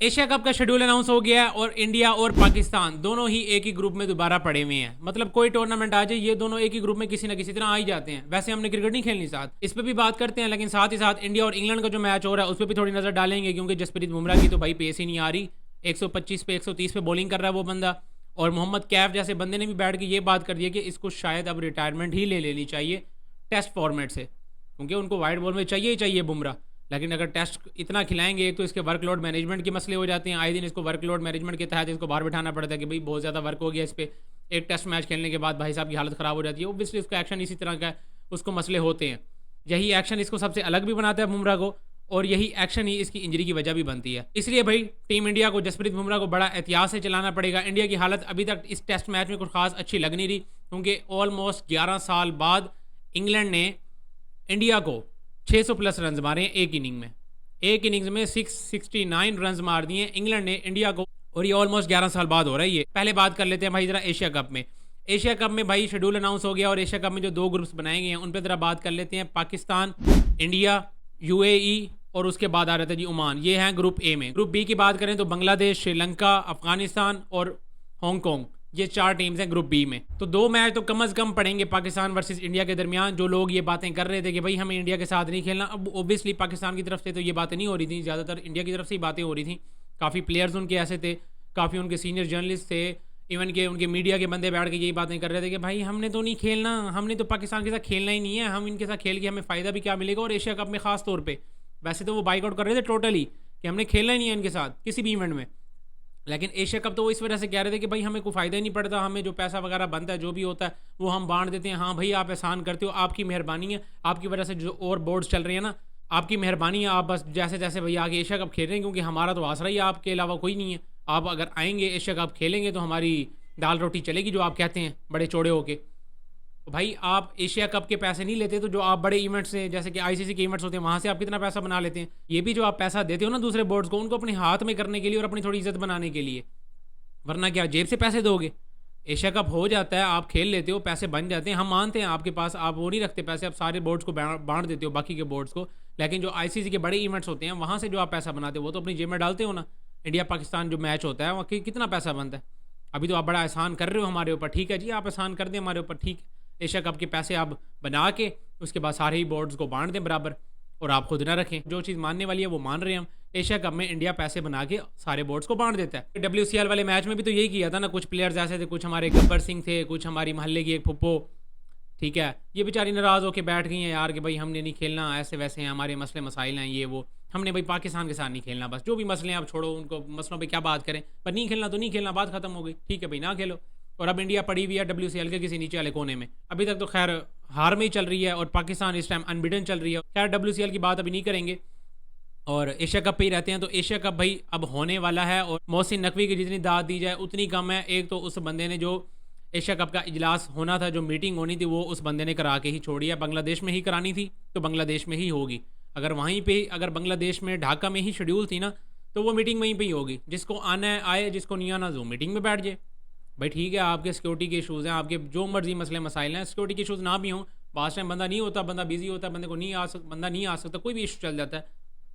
Asia cup का schedule announce हो गया है और इंडिया और पाकिस्तान दोनों ही एक ही ग्रुप में दोबारा पड़े हुए हैं। मतलब कोई टूर्नामेंट आ जाए, ये दोनों एक ही ग्रुप में किसी ना किसी तरह आ ही जाते हैं। वैसे हमने क्रिकेट नहीं खेलनी साथ, इस पर भी बात करते हैं, लेकिन साथ ही साथ इंडिया और इंग्लैंड का जो मैच हो रहा है उस पर भी थोड़ी नजर डालेंगे, क्योंकि जसप्रीत बुमराह की तो भाई पेस ही नहीं आ रही। 125 पे 130 पे बॉलिंग कर रहा है वो बंदा, और मोहम्मद कैफ जैसे बंदे ने भी बैठ के ये बात कर दी है कि इसको शायद अब रिटायरमेंट ही ले लेनी चाहिए टेस्ट फॉर्मेट से, क्योंकि उनको वाइट बॉल में चाहिए ही चाहिए बुमराह। लेकिन अगर टेस्ट इतना खिलाएंगे, एक तो इसके वर्कलोड मैनेजमेंट के मसले हो जाते हैं, आए दिन इसको वर्कलोड मैनेजमेंट के तहत इसको बाहर बैठाना पड़ता है कि भाई बहुत ज़्यादा वर्क हो गया इस पर। एक टेस्ट मैच खेलने के बाद भाई साहब की हालत ख़राब हो जाती है। ओब्वियसली उसका एक्शन इसी तरह का है, उसको मसले होते हैं। यही एक्शन इसको सबसे अलग भी बनाता है बुमराह को, और यही एक्शन ही इसकी इंजरी की वजह भी बनती है। इसलिए भाई टीम इंडिया को जसप्रीत बुमराह को बड़ा एहतियात से चलाना पड़ेगा। इंडिया की हालत अभी तक इस टेस्ट मैच में कुछ खास अच्छी लग नहीं रही, क्योंकि ऑलमोस्ट 11 साल बाद इंग्लैंड ने इंडिया को 600 प्लस रन मारे हैं एक इनिंग में। एक इनिंग्स में 669 रन मार दिए इंग्लैंड ने इंडिया को, और ये ऑलमोस्ट 11 साल बाद हो रहा है ये। पहले बात कर लेते हैं भाई जरा एशिया कप में। एशिया कप में भाई शेड्यूल अनाउंस हो गया, और एशिया कप में जो दो ग्रुप्स बनाए गए हैं उन पर जरा बात कर लेते हैं। पाकिस्तान, इंडिया, यूएई और उसके बाद आ रहा था जी ओमान। ये हैं ग्रुप ए में। ग्रुप बी की बात करें तो बांग्लादेश, श्रीलंका, अफगानिस्तान और हांगकॉन्ग, ये चार टीम्स हैं ग्रुप बी में। तो दो मैच तो कम अज कम पड़ेंगे पाकिस्तान वर्सेस इंडिया के दरमियान। जो लोग ये बातें कर रहे थे कि भाई हमें इंडिया के साथ नहीं खेलना, अब ओब्वियसली पाकिस्तान की तरफ से तो ये बातें नहीं हो रही थी, ज़्यादातर इंडिया की तरफ से ही बातें हो रही थी। काफ़ी प्लेयर्स उनके ऐसे थे, काफ़ी उनके सीनियर जर्नलिस्ट थे, इवन के उनके मीडिया के बंदे बैठ के यही बातें कर रहे थे कि भाई हमने तो नहीं खेलना, हमने तो पाकिस्तान के साथ खेलना ही नहीं है, हम इनके साथ खेल के हमें फ़ायदा भी क्या मिलेगा। और एशिया कप में खास तौर पर वैसे तो वो बाइकआउट कर रहे थे टोटली कि हमने खेलना ही नहीं है इनके साथ किसी भी इवेंट में, लेकिन एशिया कप तो वो इस वजह से कह रहे थे कि भाई हमें कोई फ़ायदा ही नहीं पड़ता, हमें जो पैसा वगैरह बनता है जो भी होता है वो हम बांट देते हैं। हाँ भाई आप एहसान करते हो, आपकी मेहरबानी है, आपकी वजह से जो और बोर्ड्स चल रहे हैं ना, आपकी मेहरबानी है, आप बस जैसे जैसे भैया आगे एशिया कप खेल रहे हैं, क्योंकि हमारा तो आसरा ही है, आपके अलावा कोई नहीं है। आप अगर आएंगे एशिया कप खेलेंगे तो हमारी दाल रोटी चलेगी, जो आप कहते हैं बड़े चौड़े होके। तो भाई आप एशिया कप के पैसे नहीं लेते, तो जो आप बड़े इवेंट्स से जैसे कि आईसीसी के इवेंट्स होते हैं वहाँ से आप कितना पैसा बना लेते हैं। ये भी जो आप पैसा देते हो ना दूसरे बोर्ड्स को, उनको अपने हाथ में करने के लिए और अपनी थोड़ी इज्जत बनाने के लिए, वरना क्या जेब से पैसे दोगे। एशिया कप हो जाता है, आप खेल लेते हो, पैसे बन जाते हैं, हम मानते हैं आपके पास, आप वो नहीं रखते पैसे, आप सारे बोर्ड्स को बांट देते हो बाकी के बोर्ड्स को। लेकिन जो आईसीसी के बड़े इवेंट्स होते हैं वहाँ से जो आप पैसा बनाते हो वो तो अपनी जेब में डालते हो ना। इंडिया पाकिस्तान जो मैच होता है वहाँ कितना पैसा बनता है। अभी तो आप बड़ा एहसान कर रहे हो हमारे ऊपर, ठीक है जी आप एहसान कर दें हमारे ऊपर, ठीक। एशिया कप के पैसे आप बना के उसके बाद सारे ही बोर्ड्स को बांट दें बराबर, और आप खुद ना रखें। जो चीज़ मानने वाली है वो मान रहे हैं हम। एशिया कप में इंडिया पैसे बना के सारे बोर्ड्स को बांट देता है। WCL वाले मैच में भी तो यही किया था ना, कुछ प्लेयर्स ऐसे थे, कुछ हमारे गब्बर सिंह थे, कुछ हमारी मोहल्ले की एक फुप्पो, ठीक है, ये बेचारी नाराज़ होकर बैठ गई हैं यार कि भाई हमने नहीं खेलना, ऐसे वैसे हैं, हमारे मसले मसाइल हैं, ये वो, हमने भाई पाकिस्तान के साथ नहीं खेलना, बस जो भी मसले हैं आप छोड़ो, उनको मसलों पे क्या बात करें, पर नहीं खेलना तो नहीं खेलना, बात खत्म हो गई, ठीक है भाई ना खेलो। और अब इंडिया पड़ी हुई है WCL के किसी नीचे वाले कोने में। अभी तक तो खैर हार में ही चल रही है, और पाकिस्तान इस टाइम अनबिडन चल रही है। खैर WCL की बात अभी नहीं करेंगे, और एशिया कप पे ही रहते हैं। तो एशिया कप भाई अब होने वाला है, और मोहसिन नकवी की जितनी दाद दी जाए उतनी कम है। एक तो उस बंदे ने जो एशिया कप का इजलास होना था, जो मीटिंग होनी थी, वो उस बंदे ने करा के ही छोड़ी है। बांग्लादेश में ही करानी थी तो बांग्लादेश में ही होगी। अगर वहीं पे, अगर बांग्लादेश में ढाका में ही शेड्यूल थी ना, तो वो मीटिंग वहीं पे ही होगी। जिसको आना है आए, जिसको नहीं आना जूम मीटिंग में बैठ जाए। भाई ठीक है आपके सिक्योरिटी के इशूज़ हैं, आपके जो मर्जी मसले मसाइल हैं, सिक्योरिटी के इशूज़ ना भी हों, पास टाइम बंदा नहीं होता, बंदा बिजी होता है, बंदे को नहीं आ सकता, बंदा नहीं आ सकता, कोई भी इशू चल जाता है।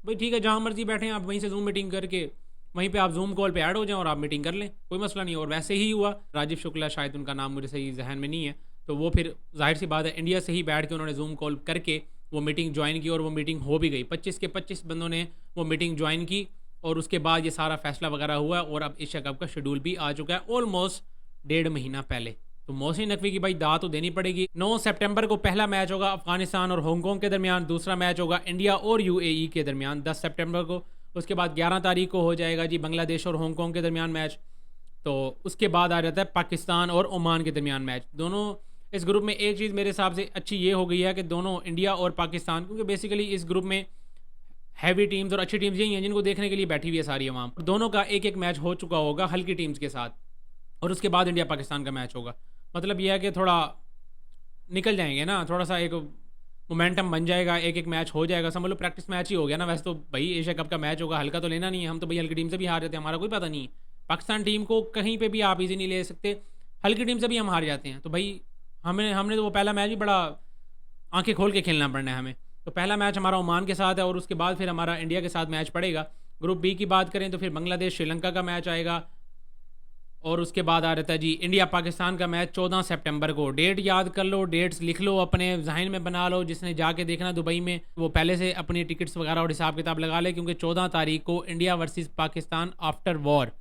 भाई ठीक है जहाँ मर्जी बैठे हैं आप, वहीं से जूम मीटिंग करके वहीं पे आप जूम कॉल पे ऐड हो जाएं और आप मीटिंग कर लें, कोई मसला नहीं। और वैसे ही हुआ, राजीव शुक्ला शायद उनका नाम मुझे सही जहन में नहीं है, तो वो फिर जाहिर सी बात है इंडिया से ही बैठ के उन्होंने जूम कॉल करके वो मीटिंग ज्वाइन की, और वो मीटिंग हो भी गई। 25 के 25 बंदों ने वो मीटिंग ज्वाइन की, और उसके बाद ये सारा फैसला वगैरह हुआ, और अब एशिया कप का शेड्यूल भी आ चुका है ऑलमोस्ट 1.5 महीना पहले। तो मोहसिन नकवी की भाई दाद तो देनी पड़ेगी। 9 सितंबर को पहला मैच होगा अफगानिस्तान और हांगकॉन्ग के दरमियान, दूसरा मैच होगा इंडिया और यूएई के दरमियान 10 सितंबर को। उसके बाद 11 तारीख को हो जाएगा जी बांग्लादेश और हांगकॉन्ग के दरमियान मैच। तो उसके बाद आ जाता है पाकिस्तान और ओमान के दरमियान मैच। दोनों इस ग्रुप में एक चीज़ मेरे हिसाब से अच्छी ये हो गई है कि दोनों इंडिया और पाकिस्तान, क्योंकि बेसिकली इस ग्रुप में हैवी टीम्स और अच्छी टीम्स यही हैं जिनको देखने के लिए बैठी हुई है सारी अवाम। दोनों का एक एक मैच हो चुका होगा हल्की टीम्स के साथ, और उसके बाद इंडिया पाकिस्तान का मैच होगा। मतलब यह है कि थोड़ा निकल जाएंगे ना, थोड़ा सा एक मोमेंटम बन जाएगा, एक एक मैच हो जाएगा, समझ लो प्रैक्टिस मैच ही हो गया ना। वैसे तो भाई एशिया कप का मैच होगा, हल्का तो लेना नहीं है, हम तो भाई हल्की टीम से भी हार जाते हैं, हमारा कोई पता नहीं है। पाकिस्तान टीम को कहीं पे भी आप इजी नहीं ले सकते, हल्की टीम से भी हम हार जाते हैं। तो भाई हमने तो वो पहला मैच भी बड़ा आंखें खोल के खेलना पड़ना है हमें। तो पहला मैच हमारा ओमान के साथ है, और उसके बाद फिर हमारा इंडिया के साथ मैच पड़ेगा। ग्रुप बी की बात करें तो फिर बांग्लादेश श्रीलंका का मैच आएगा, और उसके बाद आ रहता है जी इंडिया पाकिस्तान का मैच 14 सितंबर को। डेट याद कर लो, डेट्स लिख लो, अपने जहन में बना लो। जिसने जाके देखना दुबई में वो पहले से अपनी टिकट्स वगैरह और हिसाब किताब लगा ले, क्योंकि 14 तारीख को India versus Pakistan after war,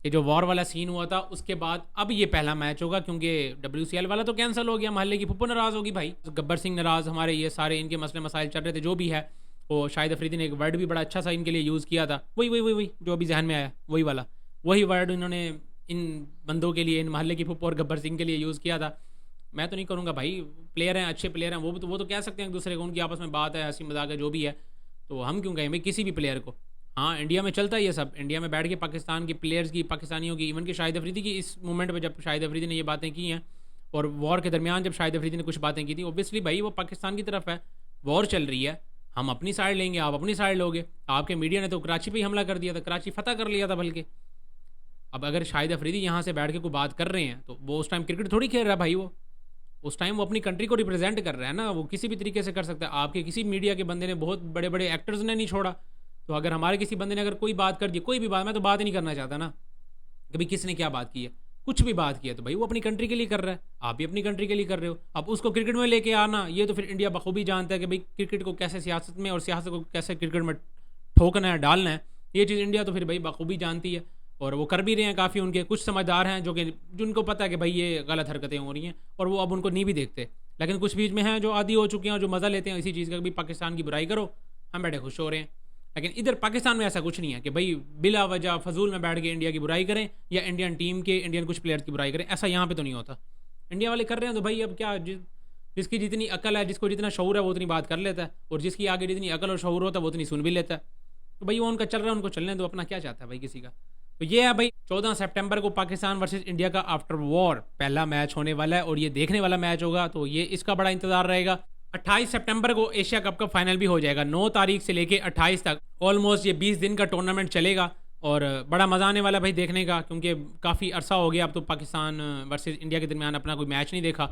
ये जो वॉर वाला सीन हुआ था उसके बाद अब ये पहला मैच होगा, क्योंकि WCL वाला तो कैंसिल हो गया। महल्ले की फुप्पो नाराज़ होगी भाई, गब्बर सिंह नाराज़, हमारे ये सारे इनके मसले मसाइल चल रहे थे जो भी है। वो शाहिद अफरीदी ने एक वर्ड भी बड़ा अच्छा सा इनके लिए यूज़ किया था, वही वही वही वही जो अभी जहन में आया, वही वाला वही वर्ड इन्होंने इन बंदों के लिए, इन महल्ले की फुप्पो और गब्बर सिंह के लिए यूज़ किया था। मैं तो नहीं करूँगा भाई, प्लेयर हैं, अच्छे प्लेयर हैं, वो तो कह सकते हैं एक दूसरे को, उनकी आपस में बात है, हंसी मजाक है, जो भी है, तो हम क्यों कहें भाई किसी भी प्लेयर को। हाँ, इंडिया में चलता है ये सब, इंडिया में बैठ के पाकिस्तान के प्लेयर्स की, पाकिस्तानियों की, इवन कि शाहिद अफरीदी की इस मोमेंट पर, जब शाहिद अफरीदी ने ये बातें की हैं और वॉर के दरमियान जब शाहिद अफरीदी ने कुछ बातें की थी, ओबियसली भाई वो पाकिस्तान की तरफ है, वॉर चल रही है, हम अपनी साइड लेंगे, आप अपनी साइड लोगे। आपके मीडिया ने तो कराची पे ही हमला कर दिया था, कराची फतह कर लिया था बल्कि। अब अगर शाहिद अफरीदी यहाँ से बैठ के कोई बात कर रहे हैं तो वो उस टाइम क्रिकेट थोड़ी खेल रहा है भाई, वो उस टाइम वो अपनी कंट्री को रिप्रेजेंट कर रहा है ना, वो किसी भी तरीके से कर सकता है। आपके किसी मीडिया के बंदे ने, बहुत बड़े बड़े एक्टर्स ने नहीं छोड़ा, तो अगर हमारे किसी बंदे ने अगर कोई बात कर दी, कोई भी बात, मैं तो बात ही नहीं करना चाहता ना कि भाई किसने क्या बात की है, कुछ भी बात की है तो भाई वो अपनी कंट्री के लिए कर रहा है, आप भी अपनी कंट्री के लिए कर रहे हो। अब उसको क्रिकेट में लेके आना, ये तो फिर इंडिया बखूबी जानता है कि भाई क्रिकेट को कैसे सियासत में और सियासत को कैसे क्रिकेट में ठोकना है, डालना है, ये चीज़ इंडिया तो फिर भाई बखूबी जानती है, और वो कर भी रहे हैं। काफ़ी उनके कुछ समझदार हैं जो कि जिनको पता है कि भाई ये गलत हरकतें हो रही हैं, और वो अब उनको नहीं भी देखते। लेकिन कुछ बीच में हैं जो आदी हो चुके हैं और जो मज़ा लेते हैं इसी चीज़ का, भाई पाकिस्तान की बुराई करो, हम बैठे खुश हो रहे हैं। लेकिन इधर पाकिस्तान में ऐसा कुछ नहीं है कि भाई बिला वजह फजूल में बैठ के इंडिया की बुराई करें या इंडियन टीम के, इंडियन कुछ प्लेयर्स की बुराई करें, ऐसा यहाँ पे तो नहीं होता। इंडिया वाले कर रहे हैं तो भाई अब क्या, जिसकी जितनी अकल है, जिसको जितना शऊर है वो उतनी बात कर लेता है, और जिसकी आगे जितनी अकल और शऊर होता है वो उतनी सुन भी लेता है। तो भाई वो उनका चल रहा है, उनको चलने दो, अपना क्या चाहता है भाई किसी का। तो ये है भाई 14 सितंबर को पाकिस्तान वर्सेस इंडिया का आफ्टर वॉर पहला मैच होने वाला है, और ये देखने वाला मैच होगा, तो ये इसका बड़ा इंतजार रहेगा। 28 सितंबर को एशिया कप का फाइनल भी हो जाएगा, 9 तारीख से लेके 28 तक, ऑलमोस्ट ये 20 दिन का टूर्नामेंट चलेगा, और बड़ा मज़ा आने वाला भाई देखने का, क्योंकि काफ़ी अरसा हो गया अब तो पाकिस्तान वर्सेस इंडिया के दरमियान अपना कोई मैच नहीं देखा,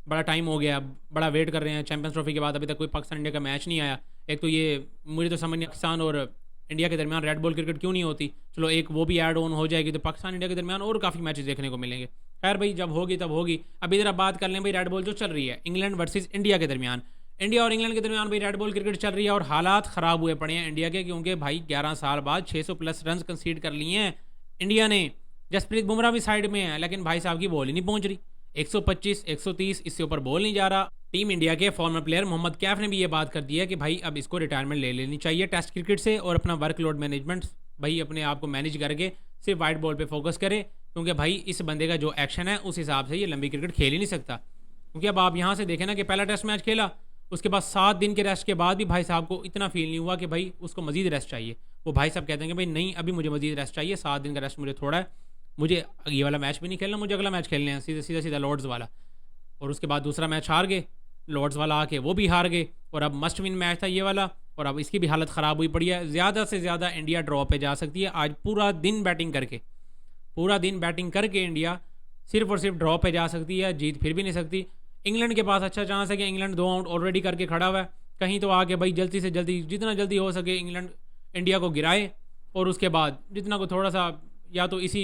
बड़ा टाइम हो गया, बड़ा वेट कर रहे हैं। चैंपियंस ट्रॉफी के बाद अभी तक कोई पाकिस्तान इंडिया का मैच नहीं आया। एक तो ये मुझे तो समझ नहीं पाकिस्तान और इंडिया के दरमियान रेड बॉल क्रिकेट क्यों नहीं होती, चलो एक वो भी ऐड ऑन हो जाएगी तो पाकिस्तान इंडिया के दरमियान और काफ़ी मैचेस देखने को मिलेंगे। खैर भाई जब होगी तब होगी। अब इधर आप बात कर लें भाई रेड बॉल जो चल रही है इंग्लैंड वर्सेस इंडिया के दरमियान, इंडिया और इंग्लैंड के दरमियान भाई रेड बॉल क्रिकेट चल रही है, और हालात ख़राब हुए पड़े हैं इंडिया के, क्योंकि भाई 11 साल बाद 600 प्लस रन कंसीड कर लिए हैं इंडिया ने। जसप्रीत बुमराह भी साइड में है, लेकिन भाई साहब की बॉल ही नहीं पहुंच रही, 125 130 इससे ऊपर बॉल नहीं जा रहा। टीम इंडिया के फॉर्मर प्लेयर मोहम्मद कैफ ने भी ये बात कर दी है कि भाई अब इसको रिटायरमेंट ले लेनी चाहिए टेस्ट क्रिकेट से, और अपना वर्कलोड मैनेजमेंट भाई अपने आप को मैनेज करके सिर्फ वाइट बॉल पे फोकस करे, क्योंकि भाई इस बंदे का जो एक्शन है उस हिसाब से ये लंबी क्रिकेट खेल ही नहीं सकता। क्योंकि अब आप यहाँ से देखें ना कि पहला टेस्ट मैच खेला, उसके बाद 7 दिन के रेस्ट के बाद भी भाई साहब को इतना फील नहीं हुआ कि भाई उसको मजीद रेस्ट चाहिए। वो भाई साहब कहते हैं कि भाई नहीं अभी मुझे मजीद रेस्ट चाहिए, 7 दिन का रेस्ट मुझे थोड़ा है, मुझे ये वाला मैच भी नहीं खेलना, मुझे अगला मैच खेलने हैं सीधा सीधा लॉर्ड्स वाला। और उसके बाद दूसरा मैच हार गए, लॉर्ड्स वाला आके वो भी हार गए, और अब मस्ट विन मैच था ये वाला, और अब इसकी भी हालत ख़राब हुई पड़ी है। ज़्यादा से ज़्यादा इंडिया ड्रॉ पे जा सकती है। आज पूरा दिन बैटिंग करके इंडिया सिर्फ और सिर्फ ड्रॉ पे जा सकती है, जीत फिर भी नहीं सकती। इंग्लैंड के पास अच्छा चांस है कि इंग्लैंड 2 आउट ऑलरेडी करके खड़ा हुआ है, कहीं तो आके भाई जल्दी से जल्दी जितना जल्दी हो सके इंग्लैंड इंडिया को गिराए, और उसके बाद जितना को थोड़ा सा या तो इसी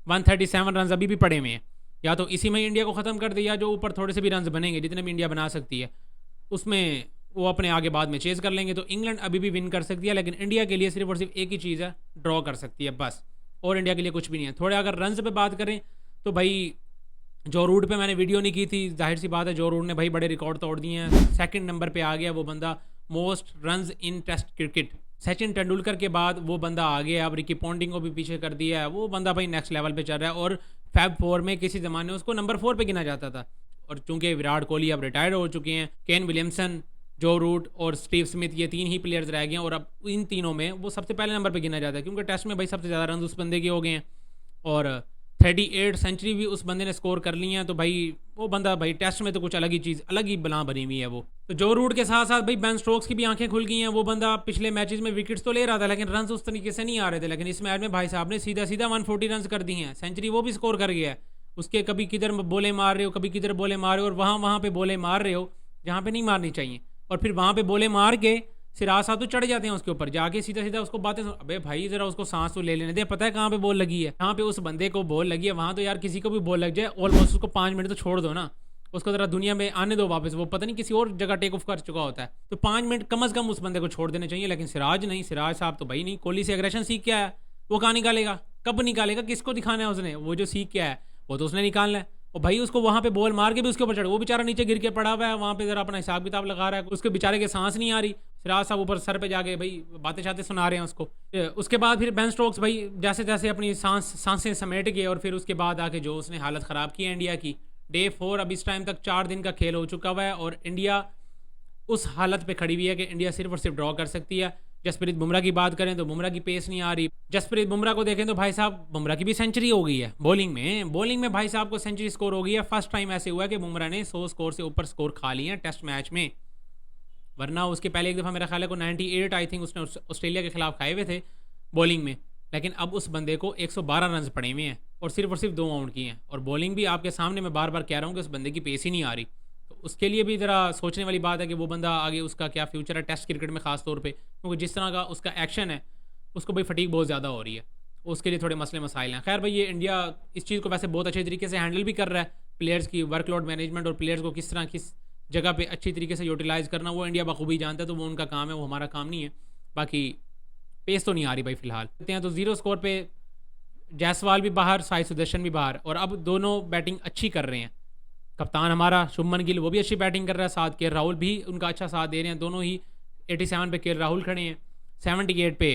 137 रन अभी भी पड़े हुए हैं, या तो इसी में इंडिया को ख़त्म कर दिया, जो ऊपर थोड़े से भी रन बनेंगे जितने भी इंडिया बना सकती है उसमें वो अपने आगे बाद में चेज़ कर लेंगे, तो इंग्लैंड अभी भी विन कर सकती है। लेकिन इंडिया के लिए सिर्फ और सिर्फ एक ही चीज़ है, ड्रॉ कर सकती है बस, और इंडिया के लिए कुछ भी नहीं है। थोड़े अगर रन्स पे बात करें तो भाई जो रूट पे मैंने वीडियो नहीं की थी, जाहिर सी बात है जो रूट ने भाई बड़े रिकॉर्ड तोड़ दिए हैं। 2nd नंबर पे आ गया वो बंदा most runs in Test cricket, Sachin Tendulkar के बाद वो बंदा आ गया। अब रिकी पॉन्टिंग को भी पीछे कर दिया है, वो बंदा भाई नेक्स्ट लेवल पे चल रहा है, और फैब 4 में किसी ज़माने उसको नंबर 4 पे गिना जाता था। और चूंकि विराट कोहली अब रिटायर हो चुके हैं, केन विलियमसन, जो रूट और स्टीव स्मिथ, ये 3 ही प्लेयर्स रह गए हैं, और अब इन तीनों में वो सबसे पहले नंबर पे गिना जाता है, क्योंकि टेस्ट में भाई सबसे ज़्यादा रन उस बंदे के हो गए हैं, और 38 सेंचुरी भी उस बंदे ने स्कोर कर ली हैं। तो भाई वो बंदा भाई टेस्ट में तो कुछ अलग ही चीज़, अलग ही बला बनी हुई है वो। तो जो रूट के साथ साथ भाई बेन स्टोक्स की भी आंखें खुल गई हैं। वो बंदा पिछले मैचेस में विकेट्स तो ले रहा था, लेकिन रन उस तरीके से नहीं आ रहे थे, लेकिन इस मैच में भाई साहब ने सीधा सीधा 140 रन कर दी हैं, सेंचुरी वो भी स्कोर कर गया है। उसके कभी किधर बोले मार रहे हो, कभी किधर बोले मार रहे हो, और वहाँ पे बोले मार रहे हो जहाँ पे नहीं मारनी चाहिए, और फिर वहाँ पे बोले मार के सिराज साहब तो चढ़ जाते हैं उसके ऊपर जाके, सीधा सीधा उसको बातें अबे भाई जरा उसको सांस तो ले लेने दे, पता है कहाँ पे बॉल लगी है, कहाँ पे उस बंदे को बॉल लगी है, वहाँ तो यार किसी को भी बॉल लग जाए ऑलमोस्ट उसको 5 मिनट तो छोड़ दो ना, उसको ज़रा दुनिया में आने दो वापस, वो पता नहीं किसी और जगह टेक ऑफ कर चुका होता है, तो 5 मिनट कम अज़ कम उस बंदे को छोड़ देने चाहिए। लेकिन सिराज नहीं, सिराज साहब तो भाई नहीं, कोहली से एग्रेशन सीख के आया, वो कहाँ निकालेगा, कब निकालेगा, किसको दिखाना है उसने, वो जो सीख के आया वो तो उसने निकालना है। और भाई उसको वहाँ पे बॉल मार के भी उसके ऊपर चढ़, वो बेचारा नीचे गिर के पड़ा हुआ है वहाँ पे, जरा अपना हिसाब किताब लगा रहा है, उसके बेचारे के सांस नहीं आ रही, सिराज साहब ऊपर सर पे जाके भाई बातें शातें सुना रहे हैं उसको। उसके बाद फिर बेन स्टोक्स भाई जैसे जैसे अपनी सांसें समेट गए, और फिर उसके बाद आके जो उसने हालत ख़राब की है इंडिया की। डे 4 अब इस टाइम तक 4 दिन का खेल हो चुका हुआ है और इंडिया उस हालत पे खड़ी हुई है कि इंडिया सिर्फ और सिर्फ ड्रॉ कर सकती है। जसप्रीत बुमराह की बात करें तो बुमराह की पेस नहीं आ रही। जसप्रीत बुमराह को देखें तो भाई साहब बुमराह की भी सेंचुरी हो गई है बॉलिंग में भाई साहब को सेंचुरी स्कोर हो गई है। फर्स्ट टाइम ऐसे हुआ है कि बुमराह ने 100 स्कोर से ऊपर स्कोर खा लिए हैं टेस्ट मैच में, वरना उसके पहले एक दफ़ा मेरा ख्याल है को 98 आई थिंक उसने ऑस्ट्रेलिया के खिलाफ खाए हुए थे बॉलिंग में, लेकिन अब उस बंदे को 112 रन पड़े हुए हैं और सिर्फ 2 आउट किए हैं। और बॉलिंग भी आपके सामने मैं बार बार कह रहा हूँ कि उस बंदे की पेस ही नहीं आ रही, तो उसके लिए भी ज़रा सोचने वाली बात है कि वो बंदा आगे उसका क्या फ्यूचर है टेस्ट क्रिकेट में ख़ास तौर पे, क्योंकि जिस तरह का उसका एक्शन है उसको भाई फटीक बहुत ज़्यादा हो रही है, उसके लिए थोड़े मसले मसाइल हैं। खैर भाई ये इंडिया इस चीज़ को वैसे बहुत अच्छे तरीके से हैंडल भी कर रहा है, प्लेयर्स की वर्कलोड मैनेजमेंट और प्लेयर्स को किस तरह किस जगह पे अच्छी तरीके से यूटिलाइज़ करना वो इंडिया बखूबी जानता है, तो वो उनका काम है, वो हमारा काम नहीं है। बाकी पेस तो नहीं आ रही भाई फिलहाल। देखते हैं तो 0 स्कोर पे जायसवाल भी बाहर, साई सुदर्शन भी बाहर, और अब दोनों बैटिंग अच्छी कर रहे हैं। कप्तान हमारा शुभमन गिल वो भी अच्छी बैटिंग कर रहा है, साथ के राहुल भी उनका अच्छा साथ दे रहे हैं, दोनों ही 87 पे के राहुल खड़े हैं, 78 पे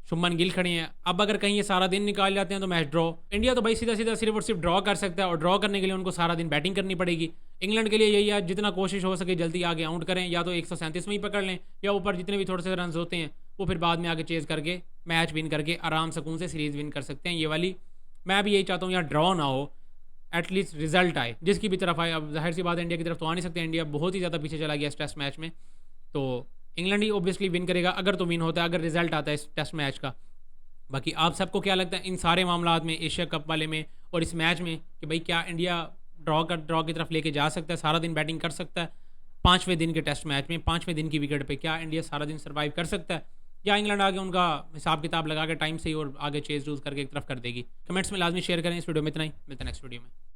शुभमन गिल खड़े हैं। अब अगर कहीं ये सारा दिन निकाल जाते हैं तो मैच ड्रॉ, इंडिया तो भाई सीधा सीधा सिर्फ और सिर्फ ड्रॉ कर सकता है, और ड्रॉ करने के लिए उनको सारा दिन बैटिंग करनी पड़ेगी। इंग्लैंड के लिए यही है जितना कोशिश हो सके जल्दी आगे आउट करें, या तो 137 में ही पकड़ लें, या ऊपर जितने भी थोड़े से रन होते हैं वो फिर बाद में आगे चेज़ करके मैच विन करके आराम सुकून से सीरीज़ विन कर सकते हैं। ये वाली मैं भी यही चाहता हूँ, यहाँ ड्रॉ ना हो, एटलीस्ट रिजल्ट आए जिसकी भी तरफ आए। अब जाहिर सी बात है इंडिया की तरफ तो आ नहीं सकते, इंडिया बहुत ही ज़्यादा पीछे चला गया इस टेस्ट मैच में, तो इंग्लैंड ही ऑब्वियसली विन करेगा अगर तो विन होता है, अगर रिजल्ट आता है इस टेस्ट मैच का। बाकी आप सबको क्या लगता है इन सारे मामलात में, एशिया कप वाले में और इस मैच में, कि भाई क्या इंडिया ड्रॉ की तरफ लेके जा सकता है, सारा दिन बैटिंग कर सकता है 5वें दिन के टेस्ट मैच में, 5वें दिन की विकेट पे क्या इंडिया सारा दिन सर्वाइव कर सकता है, या इंग्लैंड आगे उनका हिसाब किताब लगा के टाइम से ही और आगे चेज लूज करके एक तरफ कर देगी? कमेंट्स में लाजमी शेयर करें। इस वीडियो में इतना ही, मिलता है नेक्स्ट वीडियो में।